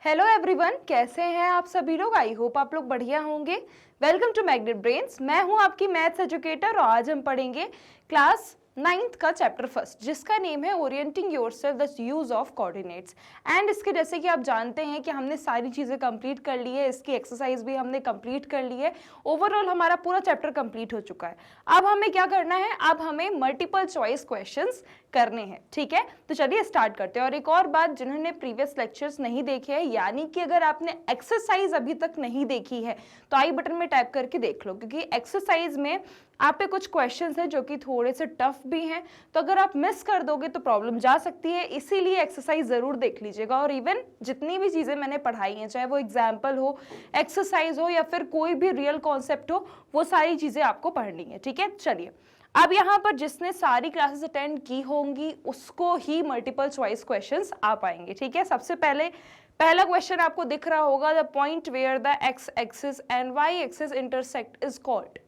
Hello everyone, कैसे हैं आप सभी लोग। आई होप आप लोग बढ़िया होंगे। Welcome to magnet brains. मैं हूं आपकी मैथ्स एजुकेटर और आज हम पढ़ेंगे क्लास 9th का चैप्टर फर्स्ट, जिसका नेम है orienting yourself the use of coordinates. And इसके जैसे कि आप जानते हैं कि हमने सारी चीज़ें कंप्लीट कर ली है, इसकी एक्सरसाइज भी हमने कंप्लीट कर ली है। ओवरऑल हमारा पूरा चैप्टर कंप्लीट हो चुका है। अब हमें क्या करना है, अब हमें मल्टीपल चॉइस क्वेश्चंस करने हैं। ठीक है, तो चलिए स्टार्ट करते हैं। और एक और बात, जिन्होंने प्रीवियस लेक्चर्स नहीं देखे हैं, यानी कि अगर आपने एक्सरसाइज अभी तक नहीं देखी है तो आई बटन में टाइप करके देख लो, क्योंकि एक्सरसाइज में आप पे कुछ क्वेश्चंस हैं जो कि थोड़े से टफ भी हैं, तो अगर आप मिस कर दोगे तो प्रॉब्लम जा सकती है। इसीलिए एक्सरसाइज जरूर देख लीजिएगा। और इवन जितनी भी चीजें मैंने पढ़ाई हैं, चाहे वो एग्जाम्पल हो, एक्सरसाइज हो या फिर कोई भी रियल कॉन्सेप्ट हो, वो सारी चीजें आपको पढ़नी है। ठीक है, चलिए अब यहाँ पर जिसने सारी क्लासेस अटेंड की होंगी उसको ही मल्टीपल चॉइस क्वेश्चंस आ पाएंगे। ठीक है, सबसे पहले पहला क्वेश्चन आपको दिख रहा होगा, the point where the x axis and y axis intersect is called.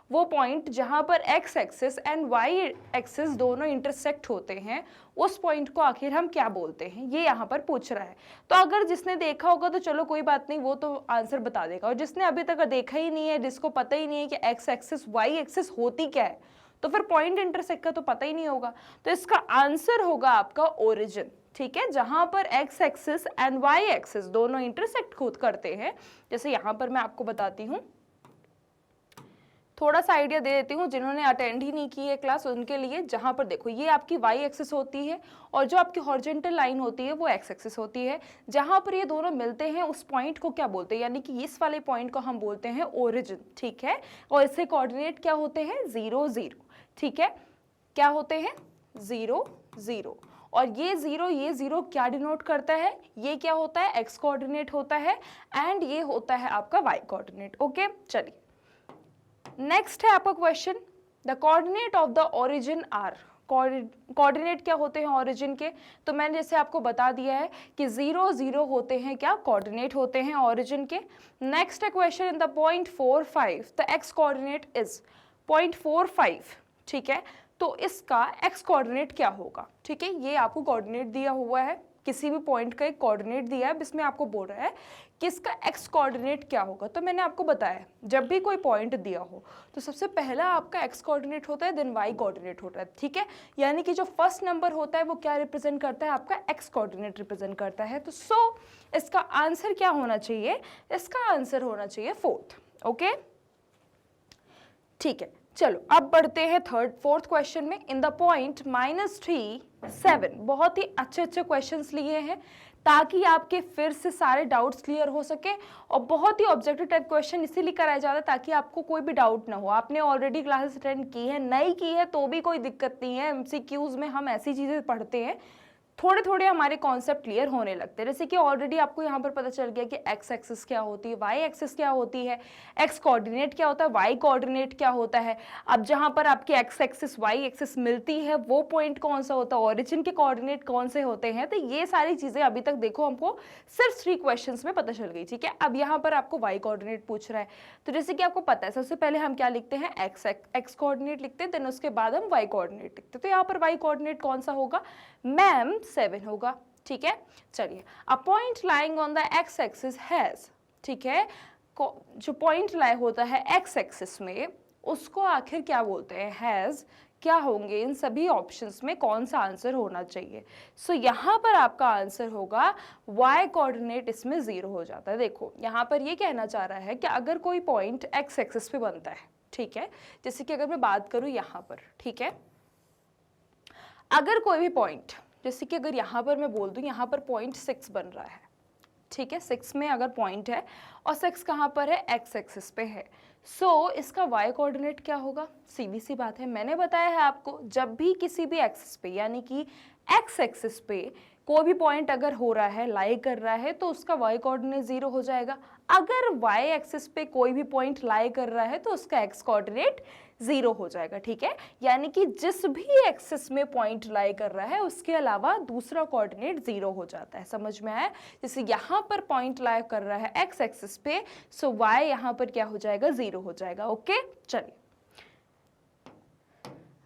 वो पॉइंट जहां पर x axis and y axis दोनों इंटरसेक्ट होते हैं, उस पॉइंट को आखिर हम क्या बोलते हैं, ये यहाँ पर पूछ रहा है। तो अगर जिसने देखा होगा तो चलो कोई बात नहीं, वो तो आंसर बता देगा। और जिसने अभी तक देखा ही नहीं है, जिसको पता ही नहीं है कि एक्स एक्सिस वाई एक्सिस होती क्या है, तो फिर पॉइंट इंटरसेक्ट का तो पता ही नहीं होगा। तो इसका आंसर होगा आपका ओरिजिन। ठीक है, जहां पर x axis and y axis दोनों इंटरसेक्ट खुद करते हैं। जैसे यहां पर मैं आपको बताती हूँ, थोड़ा सा आइडिया दे देती हूँ जिन्होंने अटेंड ही नहीं की है क्लास उनके लिए। जहां पर देखो, ये आपकी वाई एक्सिस होती है और जो आपकी हॉरिजॉन्टल लाइन होती है वो एक्स एक्सिस होती है। जहां पर ये दोनों मिलते हैं उस पॉइंट को क्या बोलते हैं, यानी कि इस वाले पॉइंट को हम बोलते हैं ओरिजिन। ठीक है, और इससे कोऑर्डिनेट क्या होते हैं, 0 0। ठीक है, क्या होते हैं, 0 0। और ये जीरो क्या डिनोट करता है, ये क्या होता है, एक्स कोऑर्डिनेट होता है, एंड ये होता है आपका वाई कोऑर्डिनेट। ओके, चलिए नेक्स्ट है आपका question, the coordinate of the origin are. Coordinate क्या होते हैं ओरिजिन के, तो मैंने जैसे आपको बता दिया है कि 0 0 होते हैं, क्या कोऑर्डिनेट होते हैं ओरिजिन के। नेक्स्ट है question, in the point 4 5 the x coordinate is. Point 4 5, ठीक है, तो इसका एक्स कोऑर्डिनेट क्या होगा। ठीक है, ये आपको कोऑर्डिनेट दिया हुआ है, किसी भी पॉइंट का एक कोऑर्डिनेट दिया है, इसमें आपको बोल रहा है कि इसका एक्स कोऑर्डिनेट क्या होगा। तो मैंने आपको बताया, जब भी कोई पॉइंट दिया हो तो सबसे पहला आपका एक्स कोऑर्डिनेट होता है, देन वाई कोऑर्डिनेट होता है। ठीक है, यानी कि जो फर्स्ट नंबर होता है वो क्या रिप्रेजेंट करता है, आपका एक्स कोऑर्डिनेट रिप्रेजेंट करता है। तो इसका आंसर क्या होना चाहिए, इसका आंसर होना चाहिए 4th। ओके, ठीक है, चलो अब बढ़ते हैं फोर्थ क्वेश्चन में। इन द पॉइंट -3 7, बहुत ही अच्छे क्वेश्चंस लिए हैं ताकि आपके फिर से सारे डाउट्स क्लियर हो सके। और बहुत ही ऑब्जेक्टिव टाइप क्वेश्चन इसीलिए कराया जाता है ताकि आपको कोई भी डाउट ना हो। आपने ऑलरेडी क्लासेस अटेंड की है, नहीं की है तो भी कोई दिक्कत नहीं है। एमसीक्यूज में हम ऐसी चीजें पढ़ते हैं, थोड़े थोड़े हमारे कॉन्सेप्ट क्लियर होने लगते हैं। जैसे कि ऑलरेडी आपको यहाँ पर पता चल गया कि एक्स एक्सिस क्या होती है, वाई एक्सिस क्या होती है, एक्स कोऑर्डिनेट क्या होता है, वाई कोऑर्डिनेट क्या होता है। अब जहाँ पर आपकी एक्स एक्सिस वाई एक्सिस मिलती है वो पॉइंट कौन सा होता है, ओरिजिन के कोऑर्डिनेट कौन से होते हैं। तो ये सारी चीजें अभी तक देखो हमको सिर्फ 3 क्वेश्चंस में पता चल गई। ठीक है, अब यहाँ पर आपको वाई कोऑर्डिनेट पूछ रहा है, तो जैसे कि आपको पता है सबसे पहले हम क्या लिखते हैं, एक्स कोऑर्डिनेट लिखते हैं, देन उसके बाद हम वाई कोऑर्डिनेट लिखते हैं। तो यहाँ पर वाई कोऑर्डिनेट कौन सा होगा, मैम 7 होगा। ठीक है, चलिए, अ point lying on the x axis has. ठीक है, जो पॉइंट लाई होता है एक्स एक्सिस में उसको आखिर क्या बोलते हैं, हैज। क्या होंगे इन सभी ऑप्शंस में, कौन सा आंसर होना चाहिए। सो यहाँ पर आपका आंसर होगा वाई कोऑर्डिनेट, इसमें 0 हो जाता है। देखो यहाँ पर ये कहना चाह रहा है कि अगर कोई पॉइंट एक्स एक्सिस पे बनता है, ठीक है, जैसे कि अगर मैं बात करूं यहाँ पर, ठीक है, अगर कोई भी पॉइंट, जैसे कि अगर यहाँ पर मैं बोल दूं यहाँ पर पॉइंट 6 बन रहा है, ठीक है, 6 में अगर पॉइंट है और 6 कहाँ पर है, एक्स एक्सिस पे है। इसका वाई कोऑर्डिनेट क्या होगा, सीधी सी बात है, मैंने बताया है आपको, जब भी किसी भी एक्सिस पे यानी कि एक्स एक्सिस पे कोई भी पॉइंट अगर हो रहा है, लाई कर रहा है, तो उसका वाई कोऑर्डिनेट 0 हो जाएगा। अगर वाई एक्सिस पे कोई भी पॉइंट लाई कर रहा है तो उसका एक्स कोऑर्डिनेट 0 हो जाएगा। ठीक है, यानी कि जिस भी एक्सिस में पॉइंट लाई कर रहा है उसके अलावा दूसरा कोऑर्डिनेट 0 हो जाता है। समझ में आया, जैसे यहाँ पर पॉइंट लाई कर रहा है एक्स एक्सिस पे, सो वाई यहाँ पर क्या हो जाएगा, 0 हो जाएगा। ओके, चलिए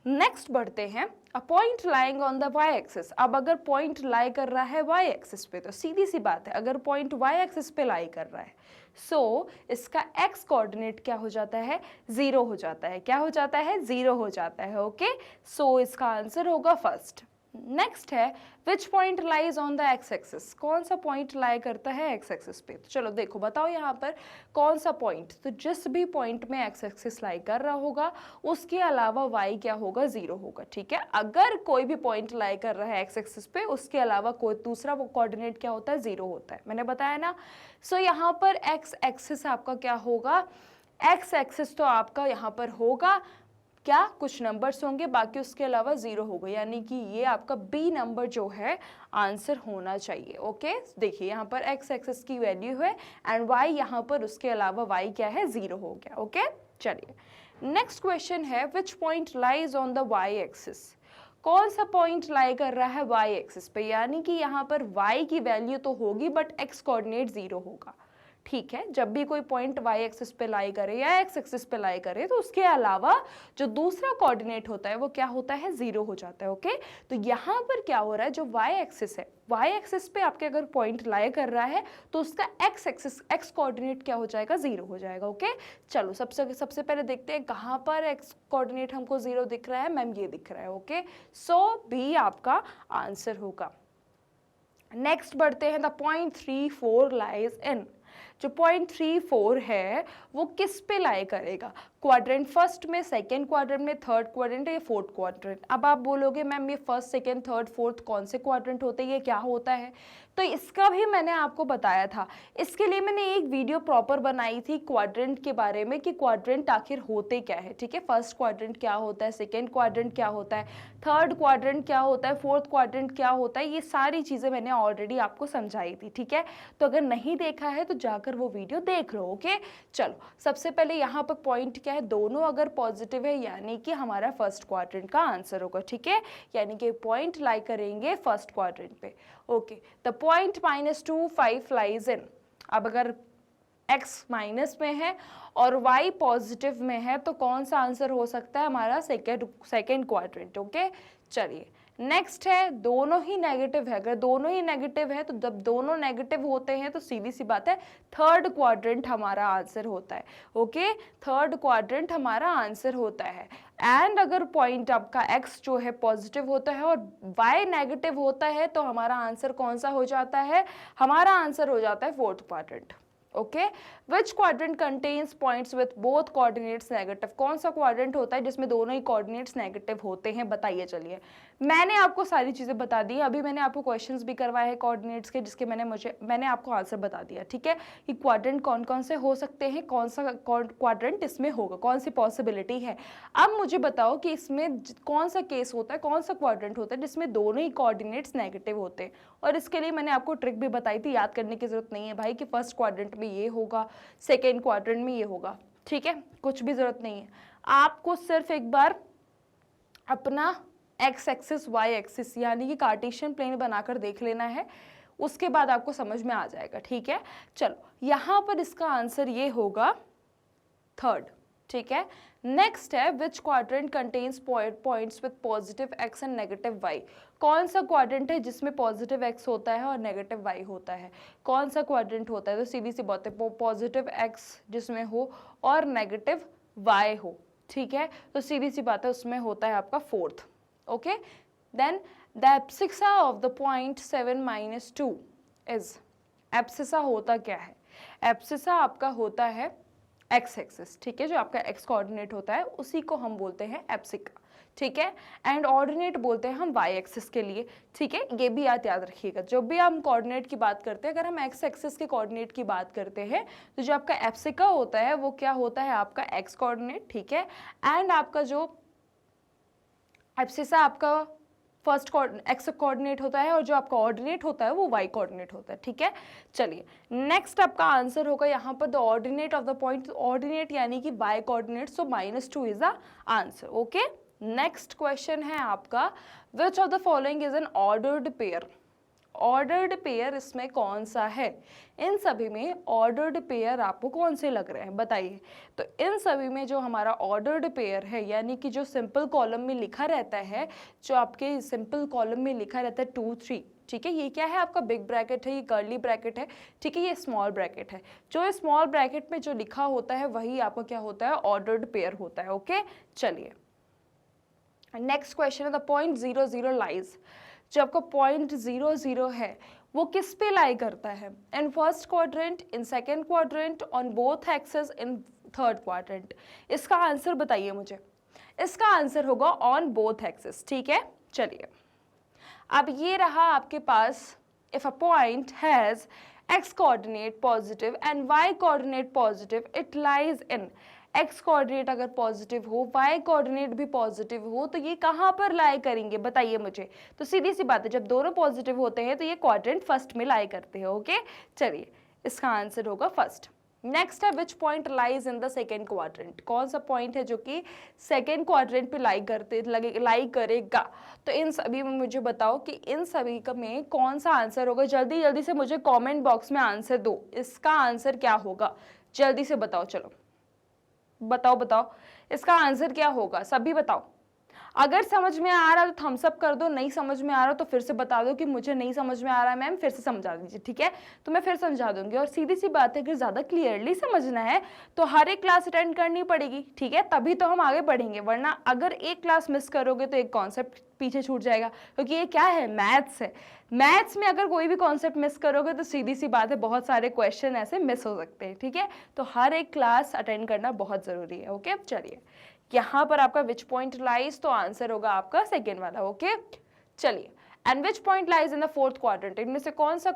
नेक्स्ट बढ़ते हैं, a point lying on the y axis. अब अगर पॉइंट लाई कर रहा है वाई एक्सिस पे तो सीधी सी बात है, अगर पॉइंट वाई एक्सिस पे लाई कर रहा है सो इसका एक्स कोऑर्डिनेट क्या हो जाता है, 0 हो जाता है। क्या हो जाता है, 0 हो जाता है। ओके, सो इसका आंसर होगा फर्स्ट। नेक्स्ट है, which point lies on the x axis. कौन सा पॉइंट लाई करता है एक्स एक्सिस पे। तो चलो देखो बताओ यहाँ पर कौन सा पॉइंट, तो जिस भी पॉइंट में एक्स एक्सिस लाई कर रहा होगा उसके अलावा वाई क्या होगा, 0 होगा। ठीक है, अगर कोई भी पॉइंट लाई कर रहा है एक्स एक्सिस पे उसके अलावा कोई दूसरा वो कोऑर्डिनेट क्या होता है, 0 होता है। मैंने बताया ना। सो यहाँ पर एक्स एक्सिस आपका क्या होगा, एक्स एक्सिस तो आपका यहाँ पर होगा क्या, कुछ नंबर्स होंगे बाकी उसके अलावा 0 होगा, यानी कि ये आपका बी नंबर जो है आंसर होना चाहिए। ओके, देखिए यहाँ पर एक्स एक्सिस की वैल्यू है एंड वाई यहाँ पर उसके अलावा वाई क्या है, 0 हो गया। ओके, चलिए नेक्स्ट क्वेश्चन है, which point lies on the y axis. कौन सा पॉइंट लाई कर रहा है वाई एक्सिस पे, यानी कि यहाँ पर वाई की वैल्यू तो होगी बट एक्स कोऑर्डिनेट 0 होगा। ठीक है, जब भी कोई पॉइंट वाई एक्सिस पे लाई करे या एक्स एक्सिस पे लाई करे तो उसके अलावा जो दूसरा कोऑर्डिनेट होता है वो क्या होता है, 0 हो जाता है। ओके, तो यहाँ पर क्या हो रहा है, जो वाई एक्सिस है, वाई एक्सिस पे आपके अगर पॉइंट लाई कर रहा है तो उसका एक्स एक्सिस एक्स कोऑर्डिनेट क्या हो जाएगा, 0 हो जाएगा। ओके, चलो सबसे पहले देखते हैं कहाँ पर एक्स कोऑर्डिनेट हमको 0 दिख रहा है। मैम ये दिख रहा है। ओके, सो बी आपका आंसर होगा। नेक्स्ट बढ़ते हैं, द पॉइंट 3, 4 लाइज इन। जो पॉइंट 3, 4 है वो किस पे लाई करेगा, क्वाड्रेंट फर्स्ट में, सेकेंड क्वाड्रेंट में, थर्ड क्वाड्रेंट या फोर्थ क्वाड्रेंट। अब आप बोलोगे मैम ये फर्स्ट, सेकेंड, थर्ड, फोर्थ कौन से क्वाड्रेंट होते हैं, ये क्या होता है, तो इसका भी मैंने आपको बताया था। इसके लिए मैंने एक वीडियो प्रॉपर बनाई थी क्वाड्रेंट के बारे में कि क्वाड्रेंट आखिर होते क्या है। ठीक है, फर्स्ट क्वाड्रेंट क्या होता है, सेकेंड क्वाड्रेंट क्या होता है, थर्ड क्वाड्रेंट क्या होता है, फोर्थ क्वाड्रेंट क्या होता है, ये सारी चीज़ें मैंने ऑलरेडी आपको समझाई थी। ठीक है, तो अगर नहीं देखा है तो जाकर वो वीडियो देख लो। ओके, चलो सबसे पहले यहाँ पर पॉइंट क्या है, दोनों अगर पॉजिटिव है यानी कि हमारा फर्स्ट क्वाड्रेंट का आंसर होगा। ठीक है, यानी कि पॉइंट लाई करेंगे फर्स्ट क्वाड्रेंट पे। Okay, the point -2, 5 lies in. अब अगर x माइनस में है और y पॉजिटिव में है तो कौन सा आंसर हो सकता है, हमारा सेकेंड क्वाड्रेंट। ओके, चलिए नेक्स्ट है, दोनों ही नेगेटिव है। अगर दोनों ही नेगेटिव है तो जब दोनों नेगेटिव होते हैं तो सीधी सी बात है थर्ड क्वाड्रेंट हमारा आंसर होता है। ओके, थर्ड क्वाड्रेंट हमारा आंसर होता है। एंड अगर पॉइंट आपका x जो है पॉजिटिव होता है और y नेगेटिव होता है तो हमारा आंसर कौन सा हो जाता है, हमारा आंसर हो जाता है fourth quadrant. Okay, which quadrant contains points with both coordinates negative. कौन सा क्वाड्रेंट होता है जिसमें दोनों ही कोऑर्डिनेट्स नेगेटिव होते हैं, बताइए। चलिए मैंने आपको सारी चीज़ें बता दी, अभी मैंने आपको क्वेश्चंस भी करवाए हैं कोऑर्डिनेट्स के जिसके मैंने आपको आंसर बता दिया। ठीक है, कि क्वाड्रेंट कौन कौन से हो सकते हैं, कौन सा क्वाड्रेंट इसमें होगा, कौन सी पॉसिबिलिटी है। अब मुझे बताओ कि इसमें कौन सा केस होता है, कौन सा क्वाड्रेंट होता है जिसमें दोनों ही कोऑर्डिनेट्स नेगेटिव होते हैं। और इसके लिए मैंने आपको ट्रिक भी बताई थी, याद करने की जरूरत नहीं है भाई कि फर्स्ट क्वाड्रेंट में ये होगा, सेकेंड क्वाड्रेंट में ये होगा। ठीक है, कुछ भी जरूरत नहीं है, आपको सिर्फ एक बार अपना एक्स एक्सिस वाई एक्सिस यानी कि कार्टेशियन प्लेन बनाकर देख लेना है, उसके बाद आपको समझ में आ जाएगा। ठीक है, चलो यहाँ पर इसका आंसर ये होगा थर्ड। ठीक है, नेक्स्ट है, which quadrant contains points with positive x and negative y. कौन सा क्वाड्रेंट है जिसमें पॉजिटिव एक्स होता है और नेगेटिव वाई होता है, कौन सा क्वाड्रेंट होता है, तो सीधी सी बात है पॉजिटिव एक्स जिसमें हो और नेगेटिव वाई हो। ठीक है, तो सीधी सी बात है उसमें होता है आपका fourth. Okay, then the abscissa of the point 7 - 2 is. Abscissa होता क्या है, एब्सिसा आपका होता है एक्स एक्सिस। ठीक है, जो आपका एक्स कोऑर्डिनेट होता है उसी को हम बोलते हैं एब्सिका। ठीक है, एंड ऑर्डिनेट बोलते हैं हम वाई एक्सिस के लिए। ठीक है, ये भी याद रखिएगा, जब भी हम कोऑर्डिनेट की बात करते हैं, अगर हम एक्स एक्सिस के कोऑर्डिनेट की बात करते हैं तो जो आपका एब्सिका होता है वो क्या होता है, आपका एक्स कोऑर्डिनेट। ठीक है, एंड आपका जो एब्सिसा आपका फर्स्ट एक्स कोऑर्डिनेट होता है और जो आपका ऑर्डिनेट होता है वो वाई कोऑर्डिनेट होता है। ठीक है, चलिए नेक्स्ट आपका आंसर होगा यहाँ पर the ordinate of the point, ordinate यानी कि Y coordinate, so -2 is the answer. Okay, next question है आपका, which of the following is an ordered pair. Ordered pair इसमें कौन सा है? इन सभी में ऑर्डर्ड पेयर आपको कौन से लग रहे हैं बताइए। तो इन सभी में जो हमारा ऑर्डर्ड पेयर है, यानी कि जो सिंपल कॉलम में लिखा रहता है, जो आपके सिंपल कॉलम में लिखा रहता है 2 3, ठीक है, ये क्या है आपका बिग ब्रैकेट है, ये कर्ली ब्रैकेट है, ठीक है, ये स्मॉल ब्रैकेट है। जो स्मॉल ब्रैकेट में जो लिखा होता है वही आपका क्या होता है? ऑर्डर्ड पेयर होता है। ओके, चलिए नेक्स्ट क्वेश्चन है द पॉइंट 0 0 लाइज। जो आपका पॉइंट 0 0 है वो किस पे लाई करता है? In first quadrant, in second quadrant, on both axes, in third quadrant. इसका आंसर बताइए मुझे। इसका आंसर होगा ऑन बोथ एक्सेस, ठीक है। चलिए अब ये रहा आपके पास, if a point has x coordinate positive and y coordinate positive, it lies in. x coordinate अगर पॉजिटिव हो, y कोऑर्डिनेट भी पॉजिटिव हो, तो ये कहाँ पर लाई करेंगे बताइए मुझे। तो सीधी सी बात है, जब दोनों पॉजिटिव होते हैं तो ये क्वाड्रेंट फर्स्ट में लाई करते हैं। ओके, चलिए इसका आंसर होगा फर्स्ट। नेक्स्ट है which point lies in the second quadrant. कौन सा पॉइंट है जो कि सेकेंड क्वाड्रेंट पे लाई करेगा? तो इन सभी में मुझे बताओ कि इन सभी का में कौन सा आंसर होगा। जल्दी जल्दी से मुझे कमेंट बॉक्स में आंसर दो, इसका आंसर क्या होगा, जल्दी से बताओ। चलो बताओ इसका आंसर क्या होगा, सभी बताओ। अगर समझ में आ रहा है तो थम्स अप कर दो, नहीं समझ में आ रहा तो फिर से बता दो कि मुझे नहीं समझ में आ रहा है मैम, फिर से समझा दीजिए, ठीक है। तो मैं फिर समझा दूंगी। और सीधी सी बात है, अगर ज़्यादा क्लियरली समझना है तो हर एक क्लास अटेंड करनी पड़ेगी, ठीक है, तभी तो हम आगे बढ़ेंगे। वरना अगर एक क्लास मिस करोगे तो एक कॉन्सेप्ट पीछे छूट जाएगा, क्योंकि ये क्या है, मैथ्स है। मैथ्स में अगर कोई भी कॉन्सेप्ट मिस करोगे तो सीधी सी बात है बहुत सारे क्वेश्चन ऐसे मिस हो सकते हैं, ठीक है। तो हर एक क्लास अटेंड करना बहुत ज़रूरी है। ओके, चलिए यहाँ पर आपका विच पॉइंट लाइज, तो आंसर होगा आपका सेकेंड वाला। ओके, चलिए and which point lies in the fourth quadrant. इनमें से कौन सा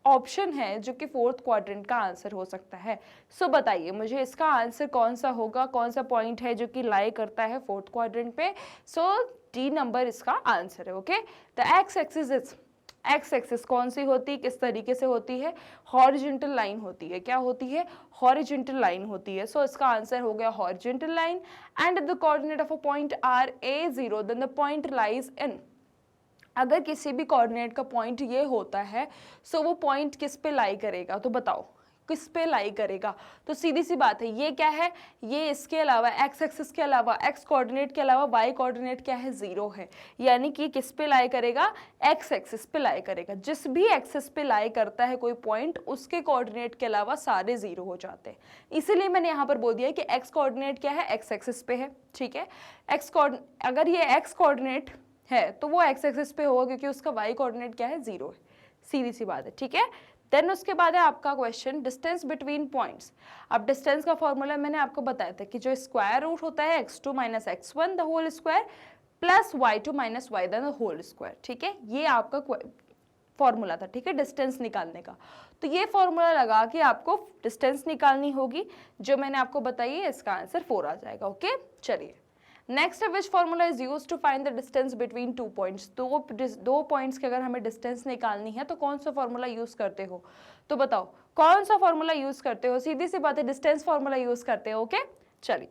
ऑप्शन है जो कि फोर्थ क्वाड्रेंट का आंसर हो सकता है? सो बताइए मुझे इसका आंसर कौन सा होगा, कौन सा पॉइंट है जो कि लाई करता है फोर्थ क्वाड्रेंट पे। सो डी नंबर इसका आंसर है। Okay, the x axis is, x axis कौन सी होती है, किस तरीके से होती है? हॉरिजॉन्टल लाइन होती है। क्या होती है? हॉरिजॉन्टल लाइन होती है। सो इसका आंसर हो गया horizontal line. And the coordinate of a point are A 0 then the point lies in. अगर किसी भी कोऑर्डिनेट का पॉइंट ये होता है, सो वो पॉइंट किस पे लाई करेगा, तो बताओ किस पे लाई करेगा। तो सीधी सी बात है, ये क्या है, ये इसके अलावा एक्स एक्सिस के अलावा, एक्स कोऑर्डिनेट के अलावा वाई कोऑर्डिनेट क्या है, 0 है। यानी कि किस पे लाई करेगा, एक्स एक्सिस पे लाई करेगा। जिस भी एक्सिस पे लाई करता है कोई पॉइंट, उसके कोऑर्डिनेट के अलावा सारे 0 हो जाते हैं। इसीलिए मैंने यहाँ पर बोल दिया कि एक्स कोऑर्डिनेट क्या है, एक्स एक्सिस पे है, ठीक है। अगर ये एक्स कोऑर्डिनेट है तो वो एक्स एक्सिस पे होगा, क्योंकि उसका वाई कोऑर्डिनेट क्या है, 0 है। सीधी सी बात है, ठीक है। देन उसके बाद है आपका क्वेश्चन डिस्टेंस बिटवीन पॉइंट्स। अब डिस्टेंस का फॉर्मूला मैंने आपको बताया था कि जो स्क्वायर रूट होता है x2 - x1 the whole square plus y2 - y the whole square, ठीक है। ये आपका फॉर्मूला था, ठीक है, डिस्टेंस निकालने का। तो ये फॉर्मूला लगा के आपको डिस्टेंस निकालनी होगी, जो मैंने आपको बताई है। इसका आंसर 4 आ जाएगा। ओके, चलिए नेक्स्ट है which formula is used to find the distance between 2 points. दो पॉइंट्स की अगर हमें डिस्टेंस निकालनी है तो कौन सा फॉर्मूला यूज करते हो, तो बताओ कौन सा फॉर्मूला यूज करते हो। सीधी सी बात है, डिस्टेंस फॉर्मूला यूज करते हो। ओके, चलिए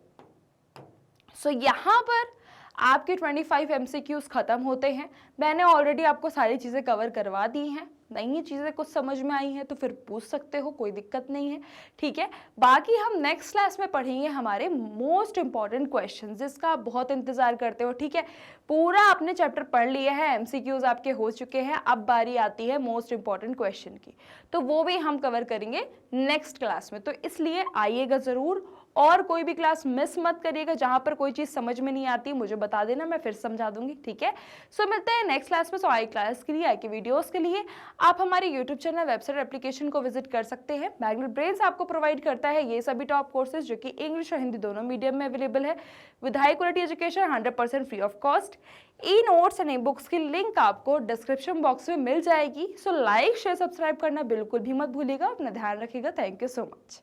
सो यहाँ पर आपके 25 MCQs खत्म होते हैं। मैंने ऑलरेडी आपको सारी चीज़ें कवर करवा दी हैं। नहीं चीज़ें कुछ समझ में आई हैं तो फिर पूछ सकते हो, कोई दिक्कत नहीं है, ठीक है। बाकी हम नेक्स्ट क्लास में पढ़ेंगे हमारे मोस्ट इंपॉर्टेंट क्वेश्चन, जिसका आप बहुत इंतजार करते हो, ठीक है। पूरा आपने चैप्टर पढ़ लिया है, MCQs आपके हो चुके हैं, अब बारी आती है मोस्ट इंपॉर्टेंट क्वेश्चन की, तो वो भी हम कवर करेंगे नेक्स्ट क्लास में। तो इसलिए आइएगा ज़रूर, और कोई भी क्लास मिस मत करिएगा। जहाँ पर कोई चीज़ समझ में नहीं आती मुझे बता देना, मैं फिर समझा दूंगी, ठीक है। सो मिलते हैं नेक्स्ट क्लास में। सो आई क्लास के लिए, आई के वीडियोस के लिए आप हमारे यूट्यूब चैनल, वेबसाइट, एप्लीकेशन को विजिट कर सकते हैं। मैग्नेट ब्रेन्स आपको प्रोवाइड करता है ये सभी टॉप कोर्सेज, जो कि इंग्लिश और हिंदी दोनों मीडियम में अवेलेबल है, with high quality education, 100% free of cost. E notes and e books की लिंक आपको डिस्क्रिप्शन बॉक्स में मिल जाएगी। सो लाइक, शेयर, सब्सक्राइब करना बिल्कुल भी मत भूलिएगा। अपना ध्यान रखिएगा। Thank you so much.